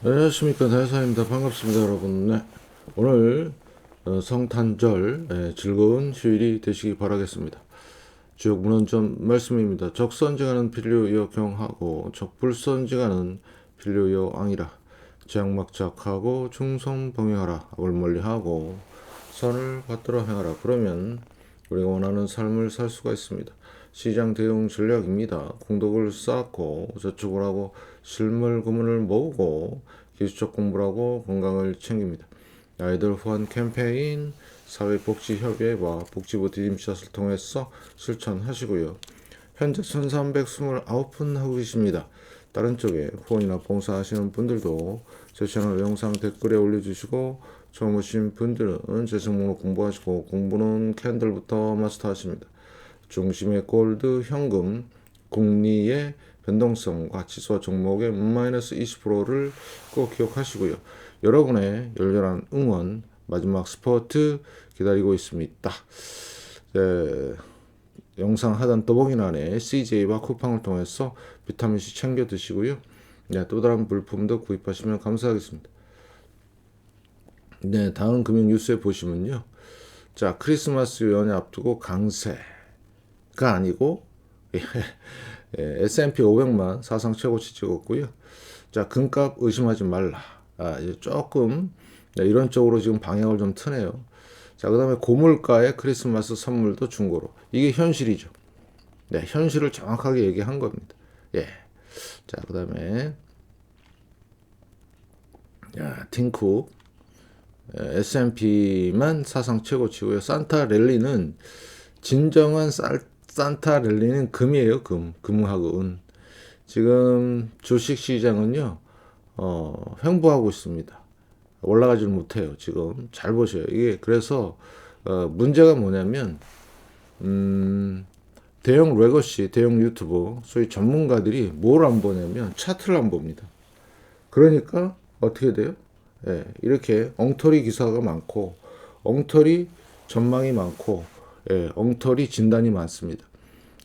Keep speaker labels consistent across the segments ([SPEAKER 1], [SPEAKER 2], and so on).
[SPEAKER 1] 안녕하십니까, 대사입니다. 반갑습니다, 여러분. 네, 오늘 성탄절 즐거운 휴일이 되시기 바라겠습니다. 주요 문헌점 말씀입니다. 적선지가는 필요여 경하고 적불선지가는 필요여 앙이라. 제약막작하고 중성봉행하라. 악을 멀리하고 선을 받들어 행하라. 그러면 우리가 원하는 삶을 살 수가 있습니다. 시장 대응 전략입니다. 공덕을 쌓고 저축을 하고 실물 구문을 모으고 기술적 공부를 하고 건강을 챙깁니다. 아이들 후원 캠페인, 사회복지협의회와 복지부 디딤샷을 통해서 실천하시고요. 현재 1329분 하고 계십니다. 다른 쪽에 후원이나 봉사하시는 분들도 제 채널 영상 댓글에 올려주시고 처음 오신 분들은 재생 목록 공부하시고 공부는 캔들부터 마스터하십니다. 중심의 골드, 현금, 금리의 변동성과 지수와 종목의 마이너스 20%를 꼭 기억하시고요. 여러분의 열렬한 응원, 마지막 스포트 기다리고 있습니다. 영상 하단 더보기란에 CJ와 쿠팡을 통해서 비타민C 챙겨 드시고요. 네, 또 다른 물품도 구입하시면 감사하겠습니다. 네, 다음 금융 뉴스에 보시면요. 자, 크리스마스 연휴 앞두고 강세가 아니고 S&P 500만 사상 최고치 찍었고요. 자, 금값 의심하지 말라. 이제 조금 이런 쪽으로 지금 방향을 좀 트네요. 자, 그 다음에 고물가의 크리스마스 선물도 중고로. 이게 현실이죠. 네, 현실을 정확하게 얘기한 겁니다. 예. 자, 그 다음에 팅쿡 S&P만 사상 최고치고요. 산타 랠리는 진정한 산타 랠리는 금이에요. 금하고 은. 지금 주식 시장은요, 횡보하고 있습니다. 올라가지를 못해요. 지금 잘 보셔요. 이게 그래서 문제가 뭐냐면 대형 레거시, 대형 유튜버, 소위 전문가들이 뭘 안 보냐면 차트를 안 봅니다. 그러니까 어떻게 돼요? 예, 이렇게 엉터리 기사가 많고 엉터리 전망이 많고 엉터리 진단이 많습니다.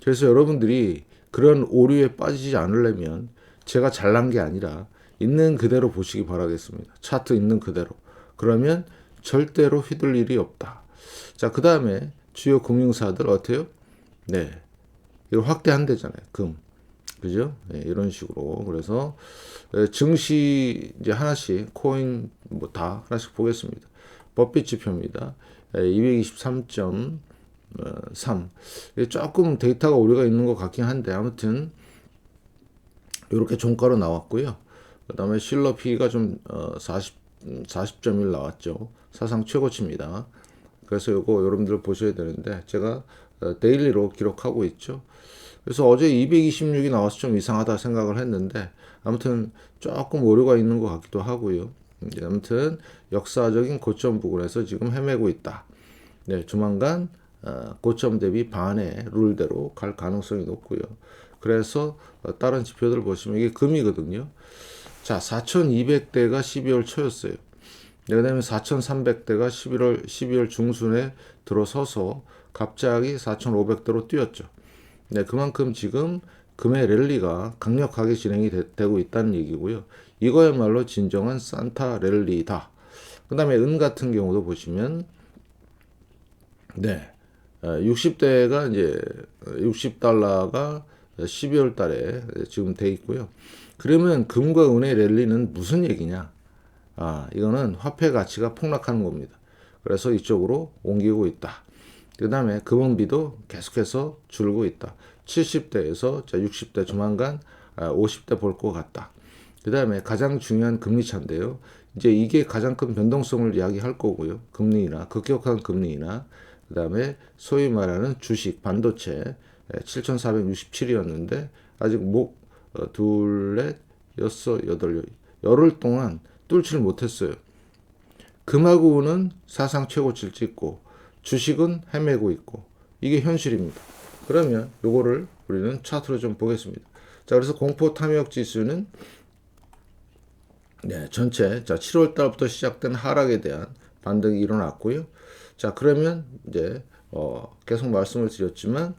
[SPEAKER 1] 그래서 여러분들이 그런 오류에 빠지지 않으려면 제가 잘난 게 아니라 있는 그대로 보시기 바라겠습니다. 차트 있는 그대로. 그러면 절대로 휘둘 일이 없다. 자, 그 다음에 주요 금융사들 어때요? 네, 이거 확대한대잖아요. 금. 그죠? 네, 이런 식으로. 그래서 증시 이제 하나씩 코인 뭐 다 하나씩 보겠습니다. 법빛 지표입니다. 223.3. 조금 데이터가 오류가 있는 것 같긴 한데 아무튼 이렇게 종가로 나왔고요. 그 다음에 실러 P가 좀 40.1 나왔죠. 사상 최고치입니다. 그래서 요거 여러분들 보셔야 되는데 제가 데일리로 기록하고 있죠. 그래서 어제 226이 나와서 좀 이상하다 생각을 했는데 아무튼 조금 오류가 있는 것 같기도 하고요. 아무튼 역사적인 고점 부근에서 지금 헤매고 있다. 네, 조만간 고점 대비 반의 룰대로 갈 가능성이 높고요. 그래서 다른 지표들 보시면 이게 금이거든요. 자, 4,200대가 12월 초였어요. 네, 그 다음에 4,300대가 12월 중순에 들어서서 갑자기 4,500대로 뛰었죠. 네, 그만큼 지금 금의 랠리가 강력하게 진행이 되고 있다는 얘기고요. 이거야말로 진정한 산타 랠리다. 그 다음에 은 같은 경우도 보시면 네, 60대가 이제 60달러가 12월 달에 지금 돼 있고요. 그러면 금과 은의 랠리는 무슨 얘기냐? 이거는 화폐 가치가 폭락하는 겁니다. 그래서 이쪽으로 옮기고 있다. 그 다음에 금은비도 계속해서 줄고 있다. 70대에서 60대 조만간 50대 볼 것 같다. 그 다음에 가장 중요한 금리차인데요. 이제 이게 가장 큰 변동성을 이야기할 거고요. 금리나 급격한 금리나 그 다음에 소위 말하는 주식, 반도체 7,467이었는데 아직 둘, 넷, 여섯, 여덟, 열흘 동안 뚫지를 못했어요. 금하고 은은 사상 최고치를 찍고 주식은 헤매고 있고 이게 현실입니다. 그러면 요거를 우리는 차트로 좀 보겠습니다. 자, 그래서 공포 탐욕 지수는 네, 전체 7월 달부터 시작된 하락에 대한 반등이 일어났고요. 자, 그러면 이제 계속 말씀을 드렸지만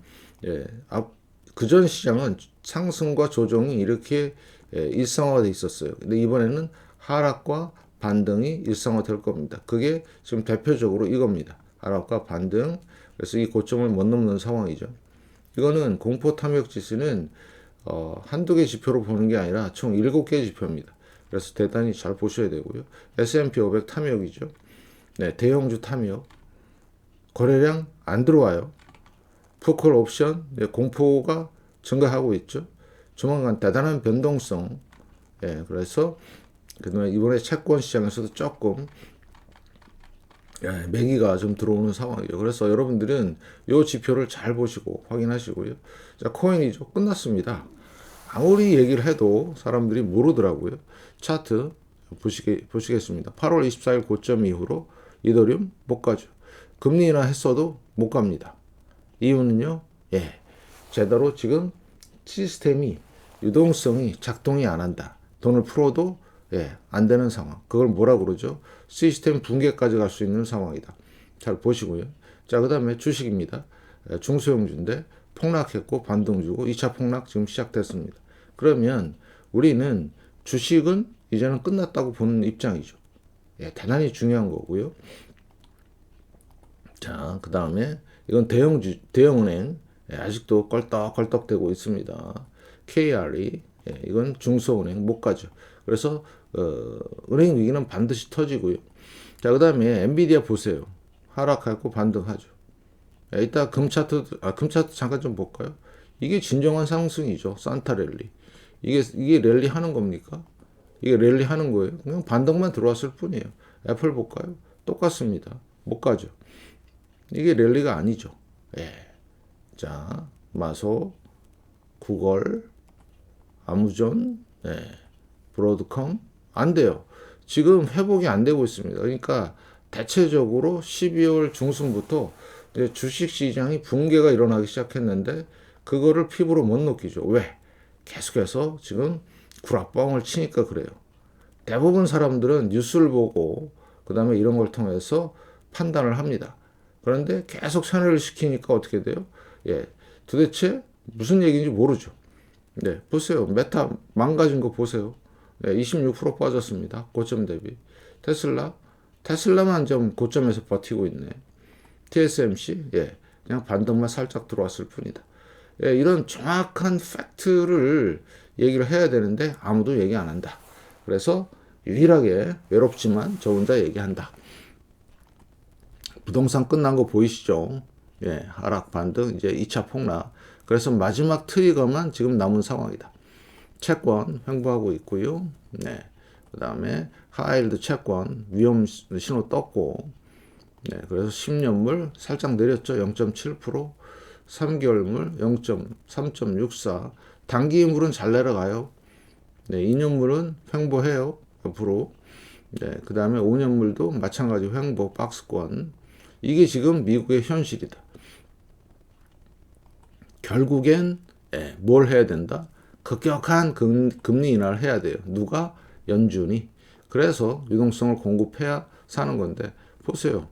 [SPEAKER 1] 그전 시장은 상승과 조정이 이렇게 일상화돼 있었어요. 근데 이번에는 하락과 반등이 일상화될 겁니다. 그게 지금 대표적으로 이겁니다. 하락과 반등. 그래서 이 고점을 못 넘는 상황이죠. 이거는 공포 탐욕 지수는 한두 개 지표로 보는 게 아니라 총 7개 지표입니다. 그래서 대단히 잘 보셔야 되고요. S&P 500 탐욕이죠. 네, 대형주 탐욕. 거래량 안 들어와요. 푸콜 옵션 공포가 증가하고 있죠. 조만간 대단한 변동성. 예, 그래서 그다음에 이번에 채권 시장에서도 조금 매기가 좀 들어오는 상황이죠. 그래서 여러분들은 이 지표를 잘 보시고 확인하시고요. 자, 코인이죠. 끝났습니다. 아무리 얘기를 해도 사람들이 모르더라고요. 차트 보시겠습니다. 8월 24일 고점 이후로 이더리움 못 가죠. 금리 인하 했어도 못 갑니다. 이유는요, 제대로 지금 시스템이 유동성이 작동이 안 한다. 돈을 풀어도 안 되는 상황. 그걸 뭐라 그러죠? 시스템 붕괴까지 갈 수 있는 상황이다. 잘 보시고요. 자, 그 다음에 주식입니다. 중소형주인데 폭락했고 반등 주고 2차 폭락 지금 시작됐습니다. 그러면 우리는 주식은 이제는 끝났다고 보는 입장이죠. 대단히 중요한 거고요. 자, 그 다음에 이건 대형은행 아직도 껄떡껄떡대고 있습니다. KRE 이건 중소은행 못 가죠. 그래서 은행 위기는 반드시 터지고요. 자, 그 다음에 엔비디아 보세요. 하락하고 반등하죠. 이따 금 차트 잠깐 좀 볼까요? 이게 진정한 상승이죠. 산타 랠리. 이게 랠리 하는 겁니까? 이게 랠리 하는 거예요. 그냥 반등만 들어왔을 뿐이에요. 애플 볼까요? 똑같습니다. 못 가죠. 이게 랠리가 아니죠. 자, 마소, 구글, 아마존, 브로드컴 안 돼요. 지금 회복이 안 되고 있습니다. 그러니까 대체적으로 12월 중순부터 이제 주식 시장이 붕괴가 일어나기 시작했는데 그거를 피부로 못 느끼죠. 왜? 계속해서 지금 구라뻥을 치니까 그래요. 대부분 사람들은 뉴스를 보고 그 다음에 이런 걸 통해서 판단을 합니다. 그런데 계속 세뇌를 시키니까 어떻게 돼요? 도대체 무슨 얘기인지 모르죠. 보세요. 메타 망가진 거 보세요. 26% 빠졌습니다. 고점 대비. 테슬라만 좀 고점에서 버티고 있네. TSMC, 그냥 반등만 살짝 들어왔을 뿐이다. 이런 정확한 팩트를 얘기를 해야 되는데 아무도 얘기 안 한다. 그래서 유일하게 외롭지만 저 혼자 얘기한다. 부동산 끝난 거 보이시죠? 하락 반등, 이제 2차 폭락. 그래서 마지막 트리거만 지금 남은 상황이다. 채권 횡보하고 있고요. 그 다음에 하이힐드 채권 위험 신호 떴고, 그래서 10년물 살짝 내렸죠. 0.7%, 3개월물 0.3.64. 단기물은 잘 내려가요. 2년물은 횡보해요. 옆으로. 그 다음에 5년물도 마찬가지 횡보 박스권. 이게 지금 미국의 현실이다. 결국엔 뭘 해야 된다? 급격한 금리 인하를 해야 돼요. 누가? 연준이. 그래서 유동성을 공급해야 사는 건데 보세요.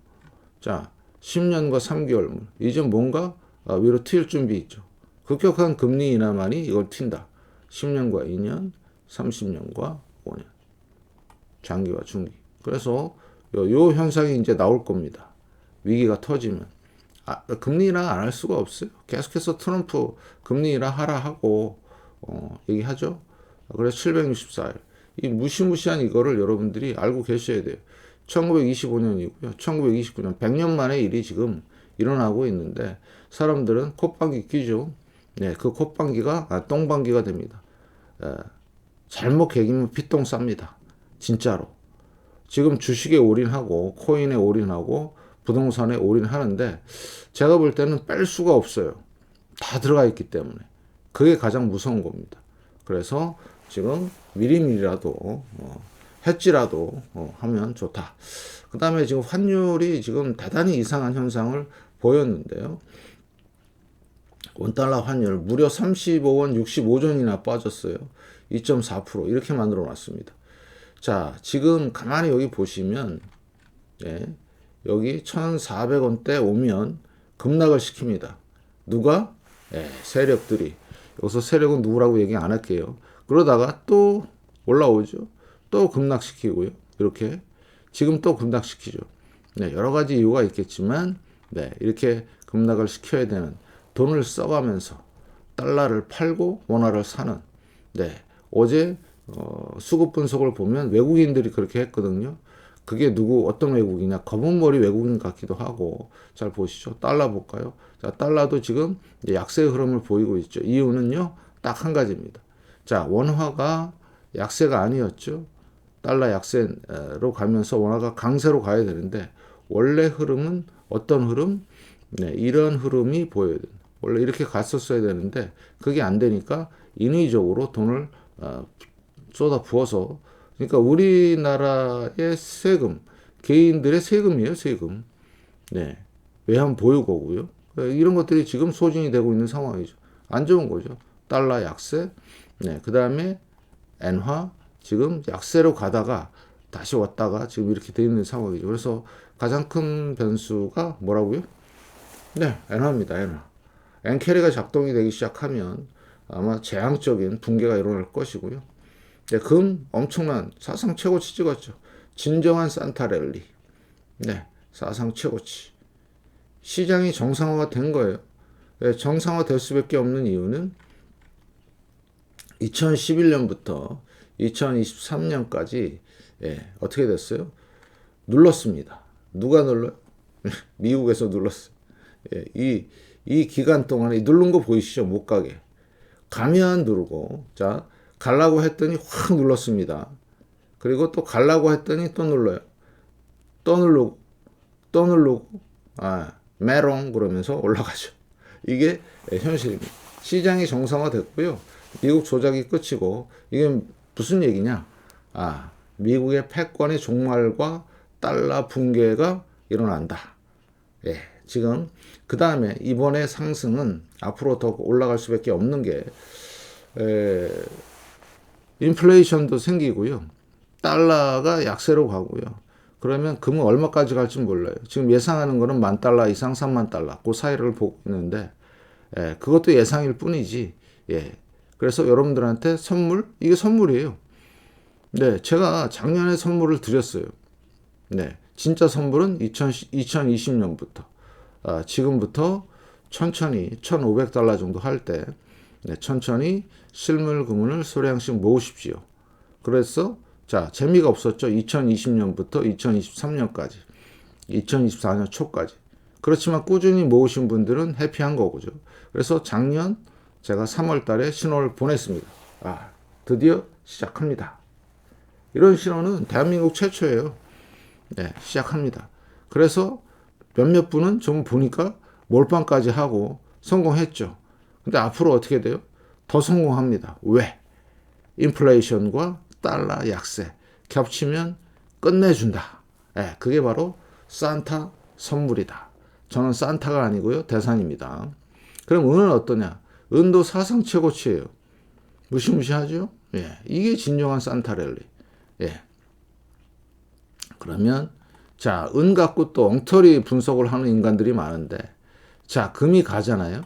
[SPEAKER 1] 자, 10년과 3개월물. 이제 뭔가 위로 튈 준비 있죠. 급격한 금리 인하만이 이걸 튄다. 10년과 2년, 30년과 5년. 장기와 중기. 그래서 요 현상이 이제 나올 겁니다. 위기가 터지면. 금리 인하 안 할 수가 없어요. 계속해서 트럼프 금리 인하 하라 하고 얘기하죠. 그래서 764일. 이 무시무시한 이거를 여러분들이 알고 계셔야 돼요. 1925년이고요. 1929년 100년 만의 일이 지금 일어나고 있는데 사람들은 콧방귀 끼죠. 그 콧방귀가 똥방귀가 됩니다. 잘못 개기면 피똥 쌉니다. 진짜로. 지금 주식에 올인하고 코인에 올인하고 부동산에 올인하는데 제가 볼 때는 뺄 수가 없어요. 다 들어가 있기 때문에. 그게 가장 무서운 겁니다. 그래서 지금 미리미리라도 hedge라도 하면 좋다. 그 다음에 지금 환율이 지금 대단히 이상한 현상을 보였는데요. 원달러 환율 무려 35원 65전이나 빠졌어요. 2.4% 이렇게 만들어 놨습니다. 자, 지금 가만히 여기 보시면 여기 1,400원대 오면 급락을 시킵니다. 누가? 세력들이. 여기서 세력은 누구라고 얘기 안 할게요. 그러다가 또 올라오죠. 또 급락시키고요. 이렇게 지금 또 급락시키죠. 네, 여러 가지 이유가 있겠지만 네, 이렇게 급락을 시켜야 되는 돈을 써가면서 달러를 팔고 원화를 사는 네, 어제 수급 분석을 보면 외국인들이 그렇게 했거든요. 그게 어떤 외국이냐? 검은 머리 외국인 같기도 하고. 잘 보시죠. 달러 볼까요? 자, 달러도 지금 약세 흐름을 보이고 있죠. 이유는요, 딱 한 가지입니다. 자, 원화가 약세가 아니었죠. 달러 약세로 가면서 원화가 강세로 가야 되는데, 원래 흐름은 어떤 흐름? 네, 이런 흐름이 보여야 돼요. 원래 이렇게 갔었어야 되는데, 그게 안 되니까 인위적으로 돈을 쏟아 부어서 그러니까 우리나라의 세금, 개인들의 세금이에요, 세금. 네. 외환 보유고고요. 이런 것들이 지금 소진이 되고 있는 상황이죠. 안 좋은 거죠. 달러 약세. 네. 그다음에 엔화 지금 약세로 가다가 다시 왔다가 지금 이렇게 돼 있는 상황이죠. 그래서 가장 큰 변수가 뭐라고요? 네, 엔화입니다. 엔화. 엔캐리가 작동이 되기 시작하면 아마 재앙적인 붕괴가 일어날 것이고요. 네, 금 엄청난 사상 최고치 찍었죠. 진정한 산타 랠리. 네, 사상 최고치. 시장이 정상화가 된 거예요. 네, 정상화 될 수밖에 없는 이유는 2011년부터 2023년까지 어떻게 됐어요? 눌렀습니다. 누가 눌러요? 미국에서 눌렀어요. 이 기간 동안에 누른 거 보이시죠? 못 가게. 가면 누르고, 자, 갈라고 했더니 확 눌렀습니다. 그리고 또 갈라고 했더니 또 눌러요. 또 누르고, 메롱 그러면서 올라가죠. 이게 현실입니다. 시장이 정상화됐고요. 미국 조작이 끝이고, 이게 무슨 얘기냐? 미국의 패권의 종말과 달러 붕괴가 일어난다. 예, 지금 그 다음에 이번에 상승은 앞으로 더 올라갈 수밖에 없는 게 인플레이션도 생기고요. 달러가 약세로 가고요. 그러면 금은 얼마까지 갈지 몰라요. 지금 예상하는 거는 $10,000 이상 30,000달러 그 사이를 보고 있는데 그것도 예상일 뿐이지. 그래서 여러분들한테 이게 선물이에요. 네, 제가 작년에 선물을 드렸어요. 네, 진짜 선물은 2020년부터 지금부터 천천히 $1,500 정도 할 때 천천히 실물 금을 소량씩 모으십시오. 그래서 자, 재미가 없었죠. 2020년부터 2023년까지 2024년 초까지. 그렇지만 꾸준히 모으신 분들은 해피한 거죠. 그래서 작년 제가 3월 달에 신호를 보냈습니다. 드디어 시작합니다. 이런 신호는 대한민국 최초예요. 네, 시작합니다. 그래서 몇몇 분은 좀 보니까 몰빵까지 하고 성공했죠. 근데 앞으로 어떻게 돼요? 더 성공합니다. 왜? 인플레이션과 달러 약세 겹치면 끝내준다. 그게 바로 산타 선물이다. 저는 산타가 아니고요. 대산입니다. 그럼 은은 어떠냐? 은도 사상 최고치예요. 무시무시하죠? 이게 진정한 산타 랠리. 그러면 자, 은 갖고 또 엉터리 분석을 하는 인간들이 많은데 자, 금이 가잖아요.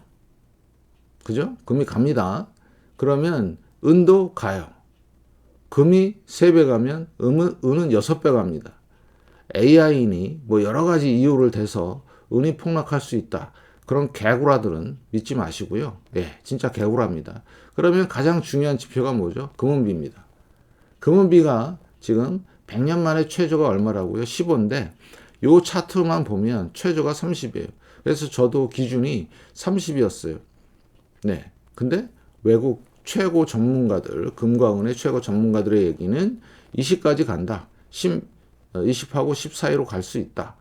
[SPEAKER 1] 그죠? 금이 갑니다. 그러면 은도 가요. 금이 3배 가면 은은 6배 갑니다. AI니 뭐 여러 가지 이유를 대서 은이 폭락할 수 있다. 그런 개구라들은 믿지 마시고요. 진짜 개구라입니다. 그러면 가장 중요한 지표가 뭐죠? 금은비입니다. 금은비가 지금 100년 만에 최저가 얼마라고요? 15인데 요 차트만 보면 최저가 30이에요. 그래서 저도 기준이 30이었어요. 네. 근데 외국 최고 전문가들, 금과 은의 최고 전문가들의 얘기는 20까지 간다. 20하고 10 사이로 갈 수 있다.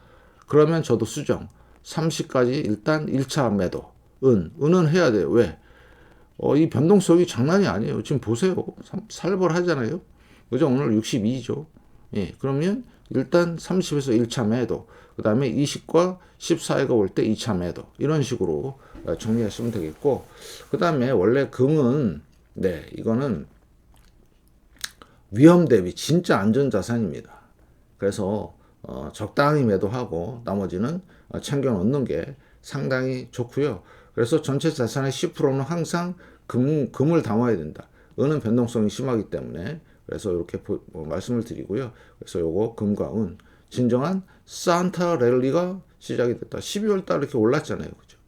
[SPEAKER 1] 그러면 저도 수정. 30까지 일단 1차 매도. 은은 해야 돼요. 왜? 이 변동성이 장난이 아니에요. 지금 보세요. 살벌하잖아요. 그죠? 오늘 62죠. 그러면 일단 30에서 1차 매도. 그 다음에 20과 10 사이가 올 때 2차 매도. 이런 식으로 정리하시면 되겠고. 그 다음에 원래 금은, 이거는 위험 대비 진짜 안전자산입니다. 그래서 적당히 매도하고 나머지는 챙겨 놓는 게 상당히 좋고요. 그래서 전체 자산의 10%는 항상 금을 담아야 된다. 은은 변동성이 심하기 때문에 그래서 이렇게 말씀을 드리고요. 그래서 요거 금과 은 진정한 산타 랠리가 시작이 됐다. 12월 달 이렇게 올랐잖아요. 그죠?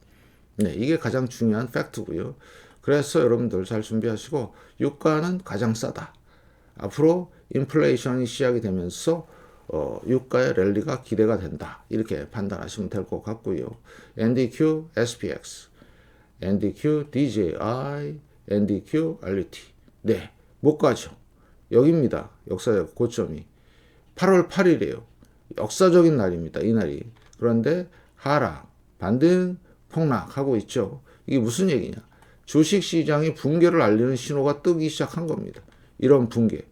[SPEAKER 1] 네, 이게 가장 중요한 팩트고요. 그래서 여러분들 잘 준비하시고 유가는 가장 싸다. 앞으로 인플레이션이 시작이 되면서 유가의 랠리가 기대가 된다. 이렇게 판단하시면 될 것 같고요. NDQ, SPX, NDQ, DJI, NDQ, RUT. 네, 못 가죠. 여기입니다. 역사적 고점이. 8월 8일이에요. 역사적인 날입니다. 이 날이. 그런데 하락, 반등, 폭락하고 있죠. 이게 무슨 얘기냐? 주식시장이 붕괴를 알리는 신호가 뜨기 시작한 겁니다. 이런 붕괴.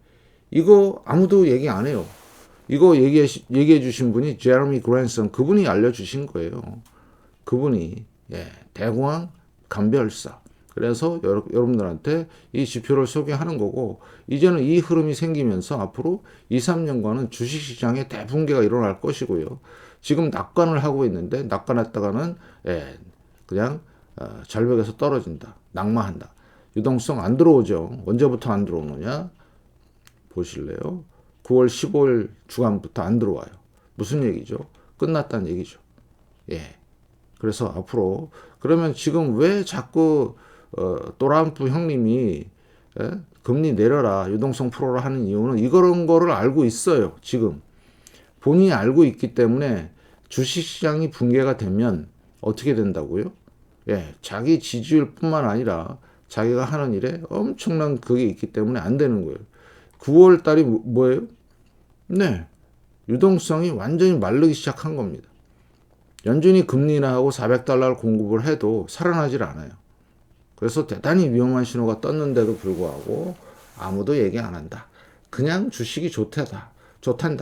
[SPEAKER 1] 이거 아무도 얘기 안 해요. 이거 얘기해 주신 분이 제레미 그랜슨, 그분이 알려주신 거예요. 그분이 대공황 감별사. 그래서 여러분들한테 이 지표를 소개하는 거고, 이제는 이 흐름이 생기면서 앞으로 2, 3년간은 주식시장에 대붕괴가 일어날 것이고요. 지금 낙관을 하고 있는데 낙관했다가는 그냥 절벽에서 떨어진다. 낙마한다. 유동성 안 들어오죠. 언제부터 안 들어오느냐? 보실래요? 9월 15일 주간부터 안 들어와요. 무슨 얘기죠? 끝났다는 얘기죠. 그래서 앞으로 그러면 지금 왜 자꾸 트럼프 형님이 금리 내려라, 유동성 풀어라 하는 이유는 이런 거를 알고 있어요. 지금 본인이 알고 있기 때문에 주식시장이 붕괴가 되면 어떻게 된다고요? 자기 지지율뿐만 아니라 자기가 하는 일에 엄청난 그게 있기 때문에 안 되는 거예요. 9월 달이 뭐예요? 네, 유동성이 완전히 마르기 시작한 겁니다. 연준이 금리 인하하고 400달러를 공급을 해도 살아나질 않아요. 그래서 대단히 위험한 신호가 떴는데도 불구하고 아무도 얘기 안 한다. 그냥 주식이 좋단다.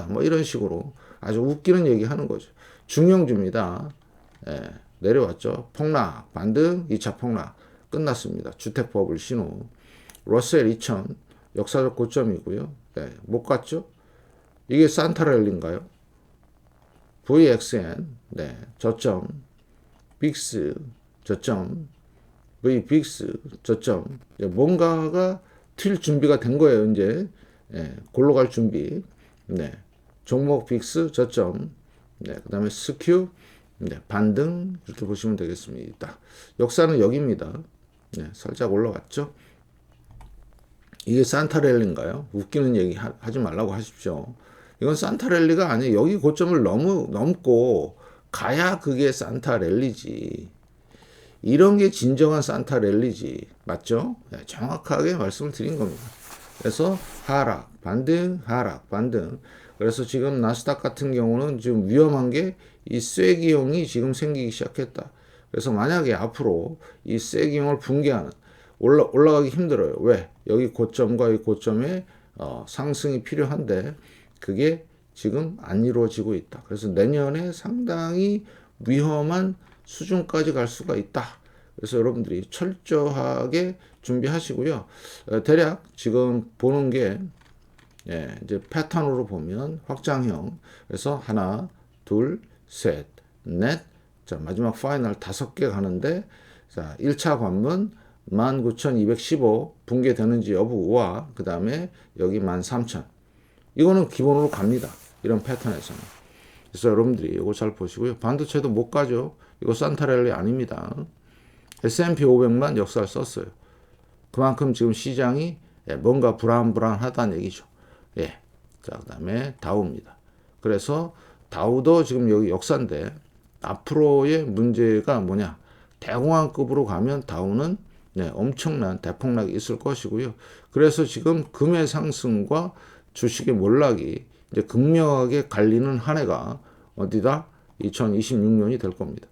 [SPEAKER 1] 뭐 이런 식으로 아주 웃기는 얘기 하는 거죠. 중형주입니다. 내려왔죠. 폭락, 반등, 2차 폭락 끝났습니다. 주택버블 신호. 러셀 2000 역사적 고점이고요. 못 갔죠. 이게 산타랠리인가요? VXN 저점, 빅스 저점, VBIX 저점. 뭔가가 튈 준비가 된 거예요. 이제 골로 갈 준비. 종목 빅스 저점. 그다음에 스큐 반등 이렇게 보시면 되겠습니다. 역사는 여기입니다. 살짝 올라갔죠. 이게 산타랠리인가요? 웃기는 얘기 하지 말라고 하십시오. 이건 산타랠리가 아니에요. 여기 고점을 넘고 가야 그게 산타랠리지. 이런 게 진정한 산타랠리지. 맞죠? 정확하게 말씀을 드린 겁니다. 그래서 하락, 반등, 하락, 반등. 그래서 지금 나스닥 같은 경우는 지금 위험한 게 이 쐐기형이 지금 생기기 시작했다. 그래서 만약에 앞으로 이 쐐기형을 붕괴하는 올라가기 힘들어요. 왜? 여기 고점과 이 고점에 상승이 필요한데 그게 지금 안 이루어지고 있다. 그래서 내년에 상당히 위험한 수준까지 갈 수가 있다. 그래서 여러분들이 철저하게 준비하시고요. 대략 지금 보는 게 이제 패턴으로 보면 확장형. 그래서 하나, 둘, 셋, 넷. 자, 마지막 파이널 5개 가는데 자, 1차 관문 19,215 붕괴되는지 여부와 그 다음에 여기 13,000 이거는 기본으로 갑니다. 이런 패턴에서는. 그래서 여러분들이 이거 잘 보시고요. 반도체도 못 가죠. 이거 산타랠리 아닙니다. S&P 500만 역사를 썼어요. 그만큼 지금 시장이 뭔가 불안하다는 얘기죠. 자, 그 다음에 다우입니다. 그래서 다우도 지금 여기 역사인데 앞으로의 문제가 뭐냐. 대공황급으로 가면 다우는 엄청난 대폭락이 있을 것이고요. 그래서 지금 금의 상승과 주식의 몰락이 이제 극명하게 갈리는 한 해가 어디다? 2026년이 될 겁니다.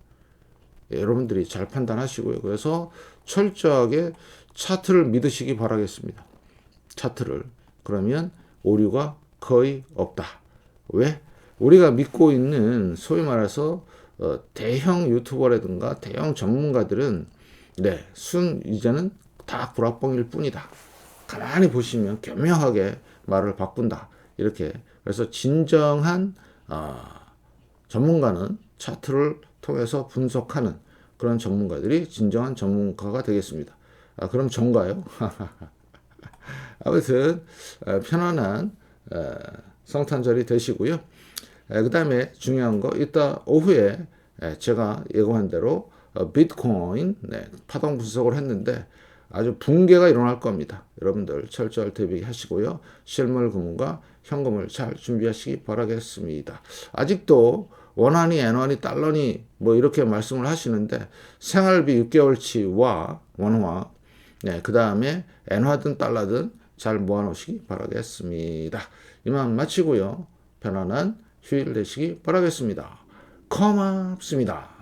[SPEAKER 1] 여러분들이 잘 판단하시고요. 그래서 철저하게 차트를 믿으시기 바라겠습니다. 차트를. 그러면 오류가 거의 없다. 왜? 우리가 믿고 있는 소위 말해서 대형 유튜버라든가 대형 전문가들은 이제는 다 구라뻥일 뿐이다. 가만히 보시면 교묘하게 말을 바꾼다. 이렇게. 그래서 진정한 전문가는 차트를 통해서 분석하는 그런 전문가들이 진정한 전문가가 되겠습니다. 그럼 전가요? 아무튼 편안한 성탄절이 되시고요. 그 다음에 중요한 거 이따 오후에 제가 예고한 대로 비트코인 파동 분석을 했는데 아주 붕괴가 일어날 겁니다. 여러분들 철저히 대비하시고요. 실물 금융과 현금을 잘 준비하시기 바라겠습니다. 아직도 원화니 엔화니 달러니 뭐 이렇게 말씀을 하시는데 생활비 6개월치와 원화 그 다음에 엔화든 달러든 잘 모아놓으시기 바라겠습니다. 이만 마치고요. 편안한 휴일 되시기 바라겠습니다. 고맙습니다.